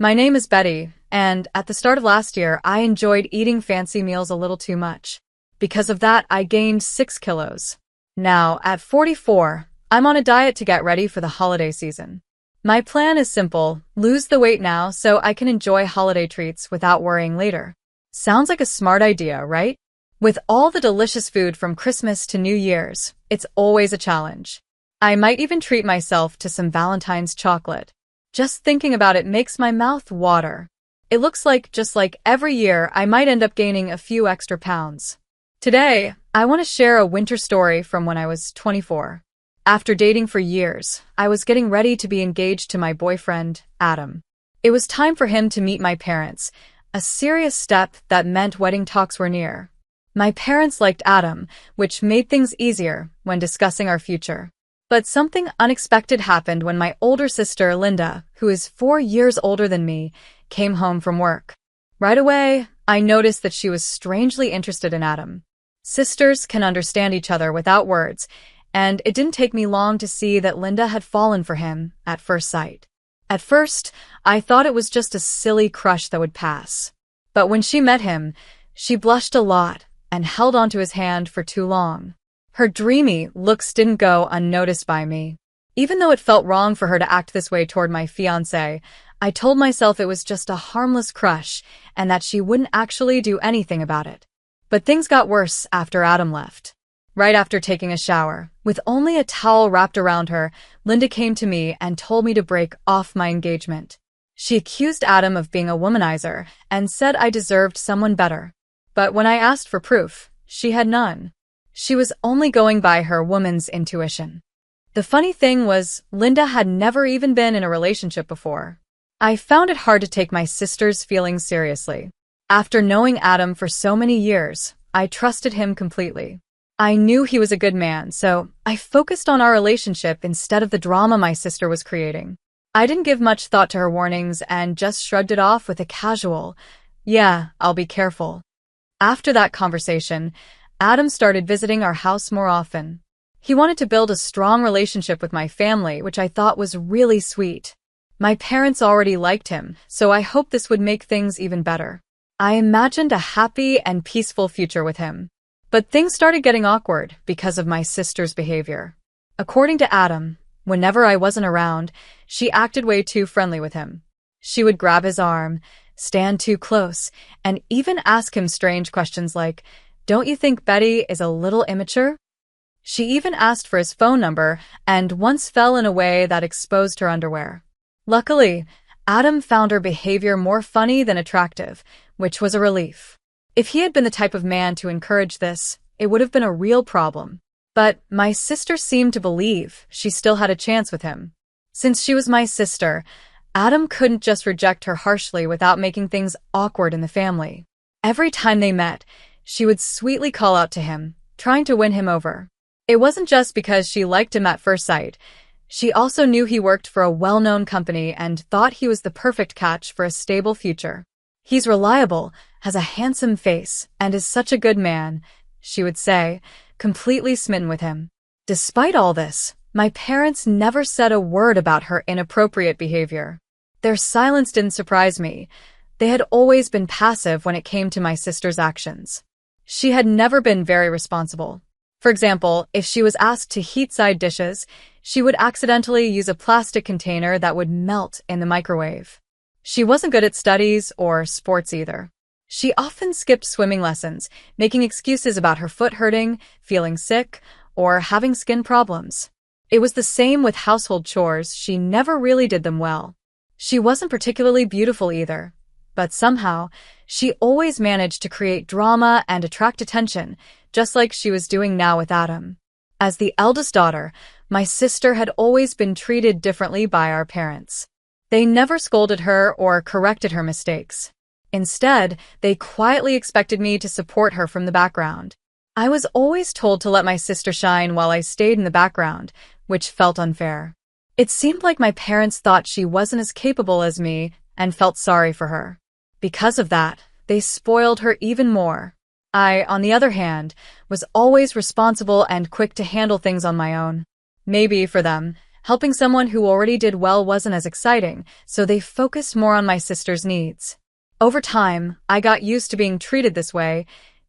My name is Betty, and at the start of last year, I enjoyed eating fancy meals a little too much. Because of that, I gained 6 kilos. Now, at 44, I'm on a diet to get ready for the holiday season. My plan is simple: lose the weight now so I can enjoy holiday treats without worrying later. Sounds like a smart idea, right? With all the delicious food from Christmas to New Year's, it's always a challenge. I might even treat myself to some Valentine's chocolate. Just thinking about it makes my mouth water. It looks like, just like every year, I might end up gaining a few extra pounds. Today, I want to share a winter story from when I was 24. After dating for years, I was getting ready to be engaged to my boyfriend, Adam. It was time for him to meet my parents, a serious step that meant wedding talks were near. My parents liked Adam, which made things easier when discussing our future. But something unexpected happened when my older sister, Linda, who is 4 years older than me, came home from work. Right away, I noticed that she was strangely interested in Adam. Sisters can understand each other without words, and it didn't take me long to see that Linda had fallen for him at first sight. At first, I thought it was just a silly crush that would pass. But when she met him, she blushed a lot and held onto his hand for too long. Her dreamy looks didn't go unnoticed by me. Even though it felt wrong for her to act this way toward my fiancé, I told myself it was just a harmless crush and that she wouldn't actually do anything about it. But things got worse after Adam left. Right after taking a shower, with only a towel wrapped around her, Linda came to me and told me to break off my engagement. She accused Adam of being a womanizer and said I deserved someone better. But when I asked for proof, she had none. She was only going by her woman's intuition. The funny thing was, Linda had never even been in a relationship before. I found it hard to take my sister's feelings seriously. After knowing Adam for so many years, I trusted him completely. I knew he was a good man, so I focused on our relationship instead of the drama my sister was creating. I didn't give much thought to her warnings and just shrugged it off with a casual, "Yeah, I'll be careful." After that conversation, Adam started visiting our house more often. He wanted to build a strong relationship with my family, which I thought was really sweet. My parents already liked him, so I hoped this would make things even better. I imagined a happy and peaceful future with him. But things started getting awkward because of my sister's behavior. According to Adam, whenever I wasn't around, she acted way too friendly with him. She would grab his arm, stand too close, and even ask him strange questions like, "Don't you think Betty is a little immature?" She even asked for his phone number and once fell in a way that exposed her underwear. Luckily, Adam found her behavior more funny than attractive, which was a relief. If he had been the type of man to encourage this, it would have been a real problem. But my sister seemed to believe she still had a chance with him. Since she was my sister, Adam couldn't just reject her harshly without making things awkward in the family. Every time they met, she would sweetly call out to him, trying to win him over. It wasn't just because she liked him at first sight. She also knew he worked for a well-known company and thought he was the perfect catch for a stable future. "He's reliable, has a handsome face, and is such a good man," she would say, completely smitten with him. Despite all this, my parents never said a word about her inappropriate behavior. Their silence didn't surprise me. They had always been passive when it came to my sister's actions. She had never been very responsible. For example, if she was asked to heat side dishes, she would accidentally use a plastic container that would melt in the microwave. She wasn't good at studies or sports either. She often skipped swimming lessons, making excuses about her foot hurting, feeling sick, or having skin problems. It was the same with household chores. She never really did them well. She wasn't particularly beautiful either. But somehow, she always managed to create drama and attract attention, just like she was doing now with Adam. As the eldest daughter, my sister had always been treated differently by our parents. They never scolded her or corrected her mistakes. Instead, they quietly expected me to support her from the background. I was always told to let my sister shine while I stayed in the background, which felt unfair. It seemed like my parents thought she wasn't as capable as me and felt sorry for her. Because of that, they spoiled her even more. I, on the other hand, was always responsible and quick to handle things on my own. Maybe for them, Helping someone who already did well wasn't as exciting, so they focused more on my sister's needs. Over time, I got used to being treated this way,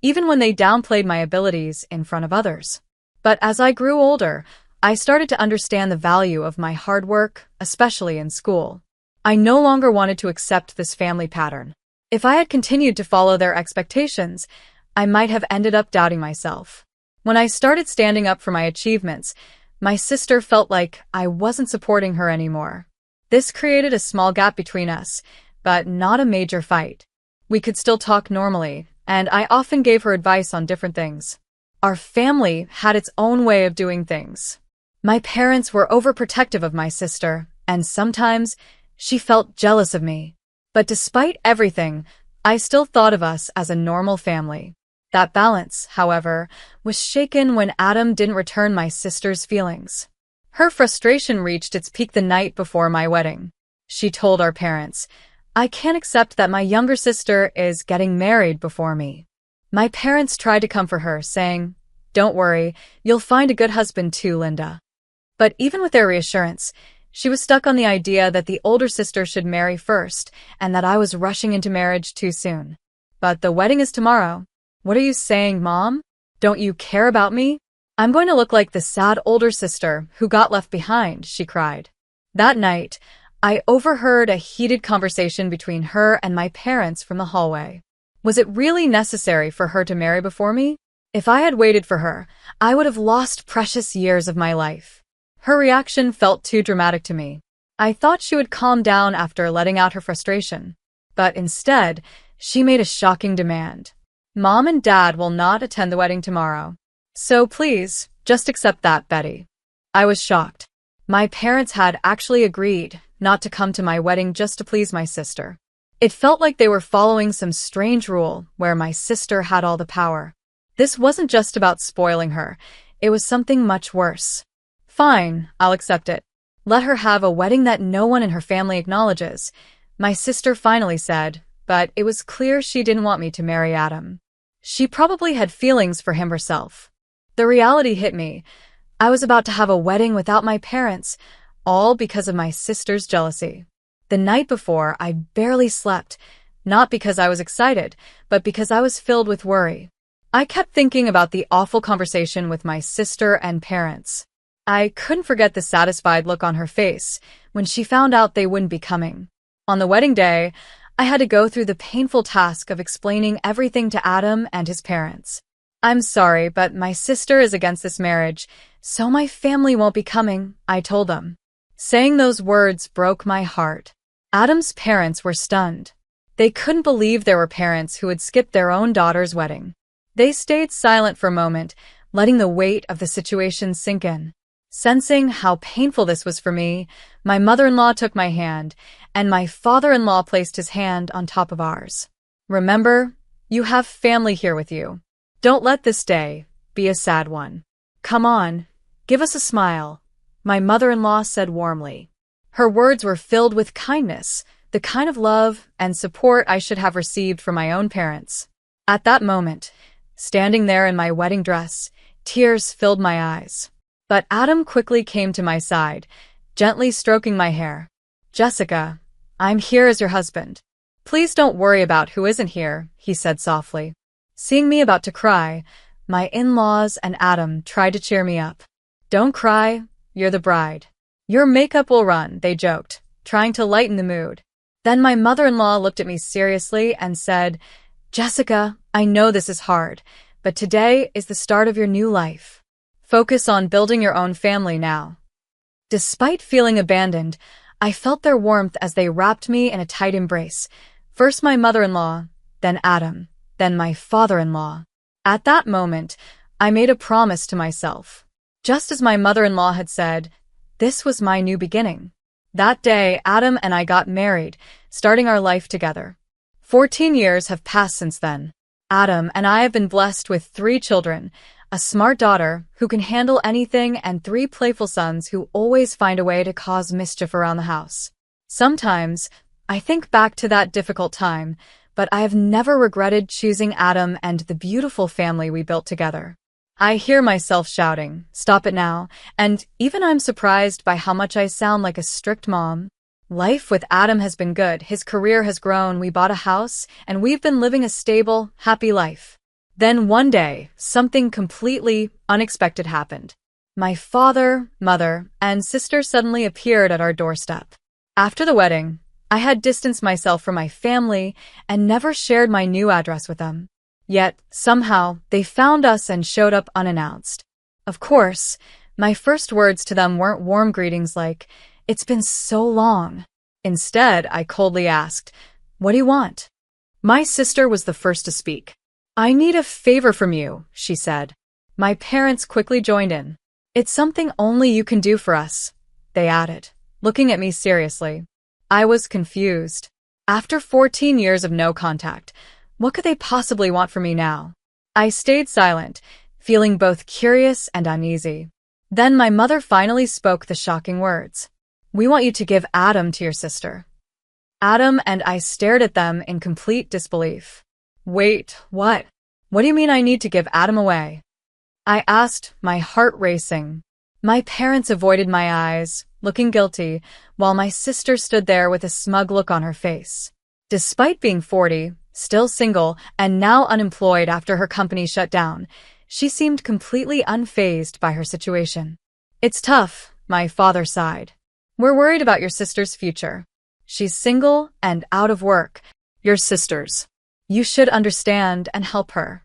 even when they downplayed my abilities in front of others. But as I grew older, I started to understand the value of my hard work, especially in school. I no longer wanted to accept this family pattern. If I had continued to follow their expectations, I might have ended up doubting myself. When I started standing up for my achievements, my sister felt like I wasn't supporting her anymore. This created a small gap between us, but not a major fight. We could still talk normally, and I often gave her advice on different things. Our family had its own way of doing things. My parents were overprotective of my sister, and sometimes she felt jealous of me. But despite everything, I still thought of us as a normal family. That balance, however, was shaken when Adam didn't return my sister's feelings. Her frustration reached its peak the night before my wedding. She told our parents, "I can't accept that my younger sister is getting married before me." My parents tried to comfort her, saying, "Don't worry, you'll find a good husband too, Linda." But even with their reassurance, she was stuck on the idea that the older sister should marry first and that I was rushing into marriage too soon. "But the wedding is tomorrow." "What are you saying, Mom? Don't you care about me? I'm going to look like the sad older sister who got left behind," she cried. That night, I overheard a heated conversation between her and my parents from the hallway. Was it really necessary for her to marry before me? If I had waited for her, I would have lost precious years of my life. Her reaction felt too dramatic to me. I thought she would calm down after letting out her frustration. But instead, she made a shocking demand. "Mom and Dad will not attend the wedding tomorrow. So please, just accept that, Betty." I was shocked. My parents had actually agreed not to come to my wedding just to please my sister. It felt like they were following some strange rule where my sister had all the power. This wasn't just about spoiling her. It was something much worse. "Fine, I'll accept it. Let her have a wedding that no one in her family acknowledges," my sister finally said, but it was clear she didn't want me to marry Adam. She probably had feelings for him herself. The reality hit me. I was about to have a wedding without my parents, all because of my sister's jealousy. The night before, I barely slept, not because I was excited, but because I was filled with worry. I kept thinking about the awful conversation with my sister and parents. I couldn't forget the satisfied look on her face when she found out they wouldn't be coming. On the wedding day, I had to go through the painful task of explaining everything to Adam and his parents. "I'm sorry, but my sister is against this marriage, so my family won't be coming," I told them. Saying those words broke my heart. Adam's parents were stunned. They couldn't believe there were parents who would skip their own daughter's wedding. They stayed silent for a moment, letting the weight of the situation sink in. Sensing how painful this was for me, my mother-in-law took my hand, and my father-in-law placed his hand on top of ours. "Remember, you have family here with you. Don't let this day be a sad one. Come on, give us a smile," my mother-in-law said warmly. Her words were filled with kindness, the kind of love and support I should have received from my own parents. At that moment, standing there in my wedding dress, tears filled my eyes. But Adam quickly came to my side, gently stroking my hair. "Jessica, I'm here as your husband. Please don't worry about who isn't here," he said softly. Seeing me about to cry, my in-laws and Adam tried to cheer me up. "Don't cry, you're the bride. Your makeup will run," they joked, trying to lighten the mood. Then my mother-in-law looked at me seriously and said, "Jessica, I know this is hard, but today is the start of your new life. Focus on building your own family now." Despite feeling abandoned, I felt their warmth as they wrapped me in a tight embrace. First my mother-in-law, then Adam, then my father-in-law. At that moment, I made a promise to myself. Just as my mother-in-law had said, this was my new beginning. That day, Adam and I got married, starting our life together. 14 years have passed since then. Adam and I have been blessed with 3 children, a smart daughter who can handle anything, and 3 playful sons who always find a way to cause mischief around the house. Sometimes, I think back to that difficult time, but I have never regretted choosing Adam and the beautiful family we built together. I hear myself shouting, "Stop it now," and even I'm surprised by how much I sound like a strict mom. Life with Adam has been good, his career has grown, we bought a house, and we've been living a stable, happy life. Then one day, something completely unexpected happened. My father, mother, and sister suddenly appeared at our doorstep. After the wedding, I had distanced myself from my family and never shared my new address with them. Yet, somehow, they found us and showed up unannounced. Of course, my first words to them weren't warm greetings like, "It's been so long." Instead, I coldly asked, "What do you want?" My sister was the first to speak. "I need a favor from you," she said. My parents quickly joined in. "It's something only you can do for us," they added, looking at me seriously. I was confused. After 14 years of no contact, what could they possibly want from me now? I stayed silent, feeling both curious and uneasy. Then my mother finally spoke the shocking words. "We want you to give Adam to your sister." Adam and I stared at them in complete disbelief. "Wait, what? What do you mean I need to give Adam away?" I asked, my heart racing. My parents avoided my eyes, looking guilty, while my sister stood there with a smug look on her face. Despite being 40, still single, and now unemployed after her company shut down, she seemed completely unfazed by her situation. "It's tough," my father sighed. "We're worried about your sister's future. She's single and out of work. Your sister's. You should understand and help her."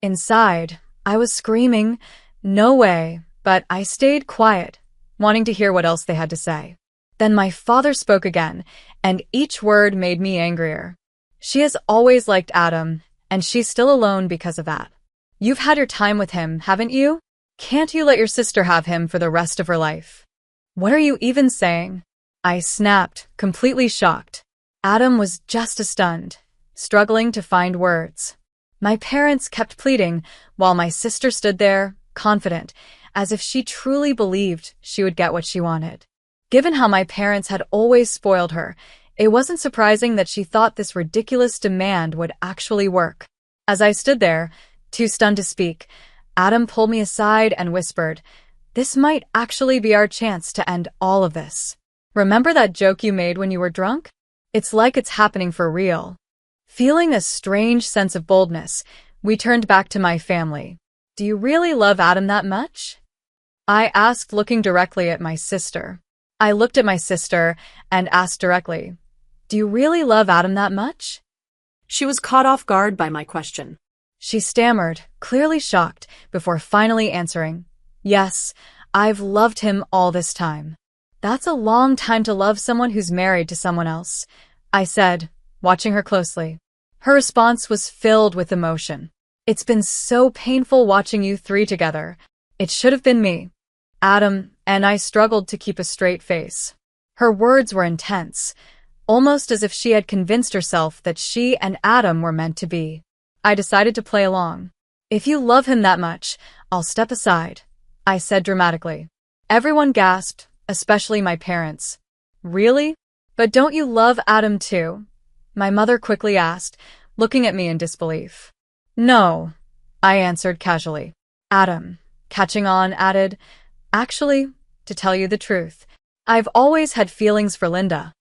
Inside, I was screaming, "No way," but I stayed quiet, wanting to hear what else they had to say. Then my father spoke again, and each word made me angrier. "She has always liked Adam, and she's still alone because of that. You've had your time with him, haven't you? Can't you let your sister have him for the rest of her life?" "What are you even saying?" I snapped, completely shocked. Adam was just as stunned, struggling to find words. My parents kept pleading, while my sister stood there, confident, as if she truly believed she would get what she wanted. Given how my parents had always spoiled her, it wasn't surprising that she thought this ridiculous demand would actually work. As I stood there, too stunned to speak, Adam pulled me aside and whispered, "This might actually be our chance to end all of this. Remember that joke you made when you were drunk? It's like it's happening for real." Feeling a strange sense of boldness, we turned back to my family. "Do you really love Adam that much?" I asked, looking directly at my sister. I looked at my sister and asked directly, "Do you really love Adam that much?" She was caught off guard by my question. She stammered, clearly shocked, before finally answering, "Yes, I've loved him all this time." "That's a long time to love someone who's married to someone else," I said, watching her closely. Her response was filled with emotion. "It's been so painful watching you three together. It should have been me." Adam and I struggled to keep a straight face. Her words were intense, almost as if she had convinced herself that she and Adam were meant to be. I decided to play along. "If you love him that much, I'll step aside," I said dramatically. Everyone gasped, especially my parents. "Really? But don't you love Adam too?" my mother quickly asked, looking at me in disbelief. "No," I answered casually. Adam, catching on, added, "Actually, to tell you the truth, I've always had feelings for Linda."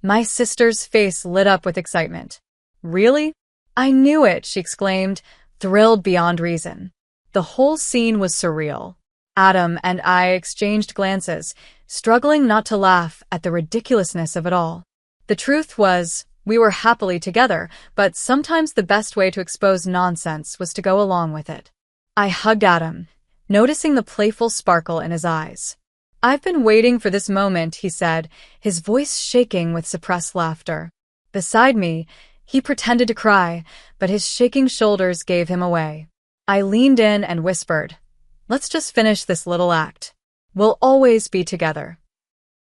My sister's face lit up with excitement. "Really?" "I knew it," she exclaimed, thrilled beyond reason. The whole scene was surreal. Adam and I exchanged glances, struggling not to laugh at the ridiculousness of it all. The truth was, we were happily together, but sometimes the best way to expose nonsense was to go along with it. I hugged Adam, noticing the playful sparkle in his eyes. "I've been waiting for this moment," he said, his voice shaking with suppressed laughter. Beside me, he pretended to cry, but his shaking shoulders gave him away. I leaned in and whispered, "Let's just finish this little act. We'll always be together."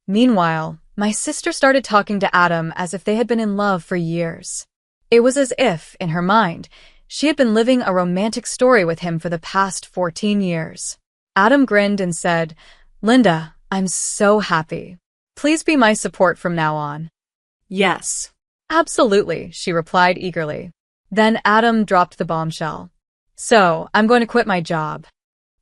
Meanwhile, my sister started talking to Adam as if they had been in love for years. It was as if, in her mind, she had been living a romantic story with him for the past 14 years. Adam grinned and said, "Linda, I'm so happy. Please be my support from now on." "Yes." "Absolutely," she replied eagerly. Then Adam dropped the bombshell. "So, I'm going to quit my job.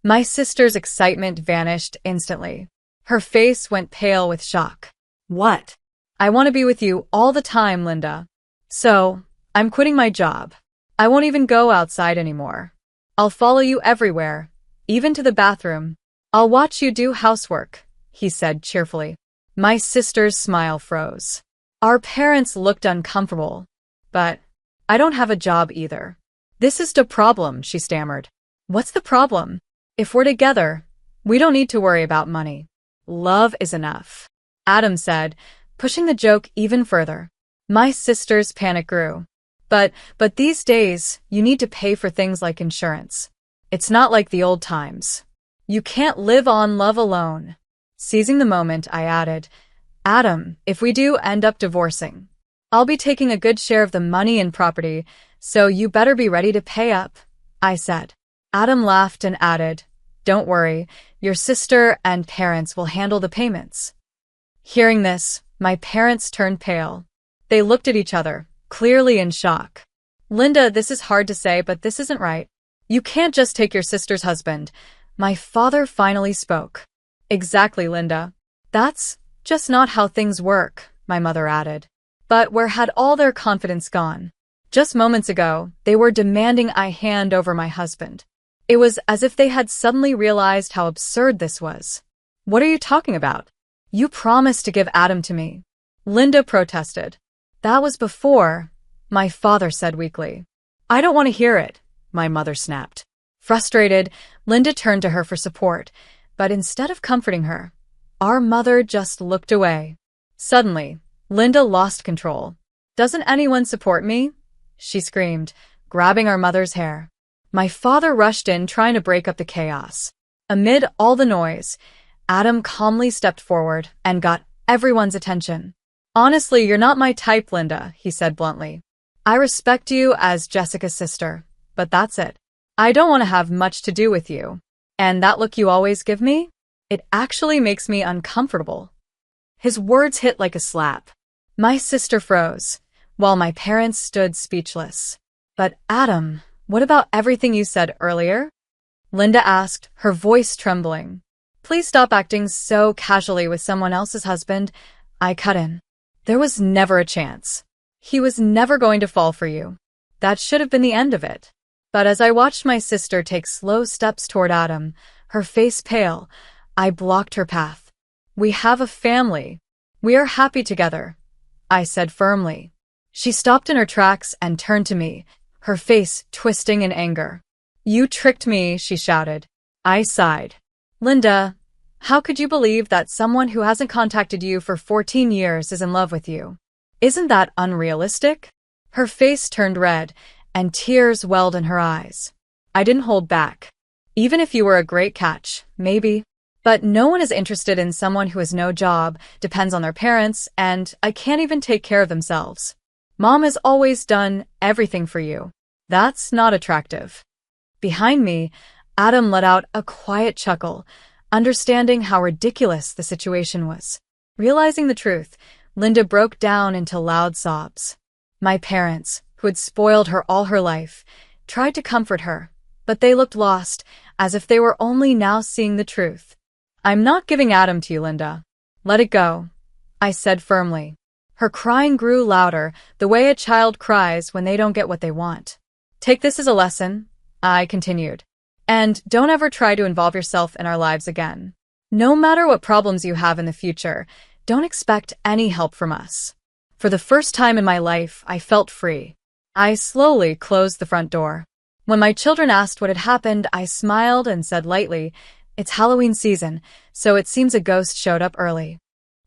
My sister's excitement vanished instantly. Her face went pale with shock. What? I want to be with you all the time, Linda. So, I'm quitting my job. I won't even go outside anymore. I'll follow you everywhere, even to the bathroom. I'll watch you do housework, he said cheerfully. My sister's smile froze. Our parents looked uncomfortable. But I don't have a job either. This is the problem, she stammered. What's the problem? If we're together, we don't need to worry about money. Love is enough, Adam said, pushing the joke even further. My sister's panic grew. But these days, you need to pay for things like insurance. It's not like the old times. You can't live on love alone. Seizing the moment, I added, Adam, if we do end up divorcing, I'll be taking a good share of the money and property, so you better be ready to pay up, I said. Adam laughed and added, Don't worry, your sister and parents will handle the payments. Hearing this, my parents turned pale. They looked at each other, clearly in shock. Linda, this is hard to say, but this isn't right. You can't just take your sister's husband. My father finally spoke. Exactly, Linda. That's just not how things work, my mother added. But where had all their confidence gone? Just moments ago, they were demanding I hand over my husband. It was as if they had suddenly realized how absurd this was. What are you talking about? You promised to give Adam to me. Linda protested. That was before, my father said weakly. I don't want to hear it, my mother snapped. Frustrated, Linda turned to her for support, but instead of comforting her, our mother just looked away. Suddenly, Linda lost control. Doesn't anyone support me? She screamed, grabbing our mother's hair. My father rushed in, trying to break up the chaos. Amid all the noise, Adam calmly stepped forward and got everyone's attention. Honestly, you're not my type, Linda, he said bluntly. I respect you as Jessica's sister, but that's it. I don't want to have much to do with you. And that look you always give me? It actually makes me uncomfortable. His words hit like a slap. My sister froze, while my parents stood speechless. But Adam, what about everything you said earlier? Linda asked, her voice trembling. Please stop acting so casually with someone else's husband, I cut in. There was never a chance. He was never going to fall for you. That should have been the end of it. But as I watched my sister take slow steps toward Adam, her face pale, I blocked her path. We have a family. We are happy together, I said firmly. She stopped in her tracks and turned to me, her face twisting in anger. You tricked me, she shouted. I sighed. Linda, how could you believe that someone who hasn't contacted you for 14 years is in love with you? Isn't that unrealistic? Her face turned red, and tears welled in her eyes. I didn't hold back. Even if you were a great catch, maybe. But no one is interested in someone who has no job, depends on their parents, and I can't even take care of themselves. Mom has always done everything for you. That's not attractive. Behind me, Adam let out a quiet chuckle, understanding how ridiculous the situation was. Realizing the truth, Linda broke down into loud sobs. My parents, who had spoiled her all her life, tried to comfort her, but they looked lost, as if they were only now seeing the truth. I'm not giving Adam to you, Linda. Let it go, I said firmly. Her crying grew louder, the way a child cries when they don't get what they want. Take this as a lesson, I continued. And don't ever try to involve yourself in our lives again. No matter what problems you have in the future, don't expect any help from us. For the first time in my life, I felt free. I slowly closed the front door. When my children asked what had happened, I smiled and said lightly, It's Halloween season, so it seems a ghost showed up early.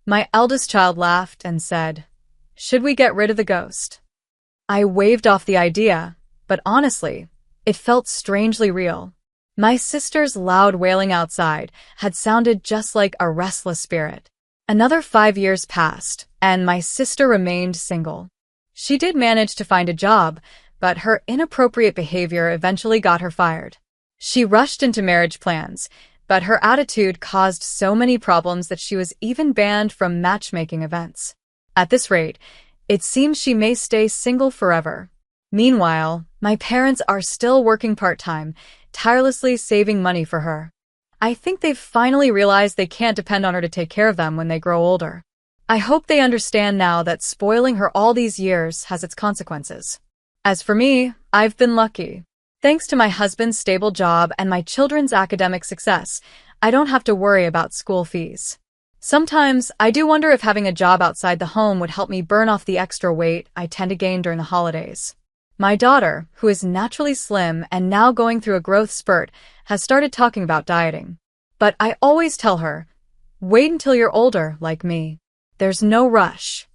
My eldest child laughed and said, Should we get rid of the ghost? I waved off the idea, but honestly, it felt strangely real. My sister's loud wailing outside had sounded just like a restless spirit. Another 5 years passed, and my sister remained single. She did manage to find a job, but her inappropriate behavior eventually got her fired. She rushed into marriage plans, but her attitude caused so many problems that she was even banned from matchmaking events. At this rate, it seems she may stay single forever. Meanwhile, my parents are still working part-time, tirelessly saving money for her. I think they've finally realized they can't depend on her to take care of them when they grow older. I hope they understand now that spoiling her all these years has its consequences. As for me, I've been lucky. Thanks to my husband's stable job and my children's academic success, I don't have to worry about school fees. Sometimes, I do wonder if having a job outside the home would help me burn off the extra weight I tend to gain during the holidays. My daughter, who is naturally slim and now going through a growth spurt, has started talking about dieting. But I always tell her, wait until you're older, like me. There's no rush.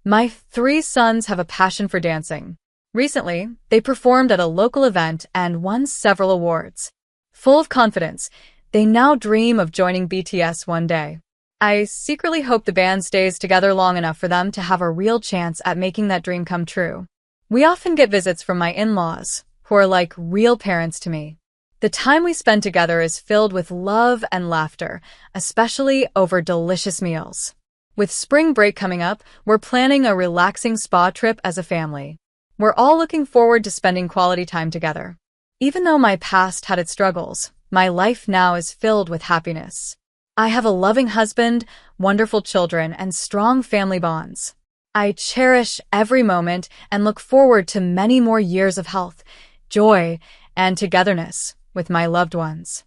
My 3 sons have a passion for dancing. Recently, they performed at a local event and won several awards. Full of confidence, they now dream of joining BTS one day. I secretly hope the band stays together long enough for them to have a real chance at making that dream come true. We often get visits from my in-laws, who are like real parents to me. The time we spend together is filled with love and laughter, especially over delicious meals. With spring break coming up, we're planning a relaxing spa trip as a family. We're all looking forward to spending quality time together. Even though my past had its struggles, my life now is filled with happiness. I have a loving husband, wonderful children, and strong family bonds. I cherish every moment and look forward to many more years of health, joy, and togetherness with my loved ones.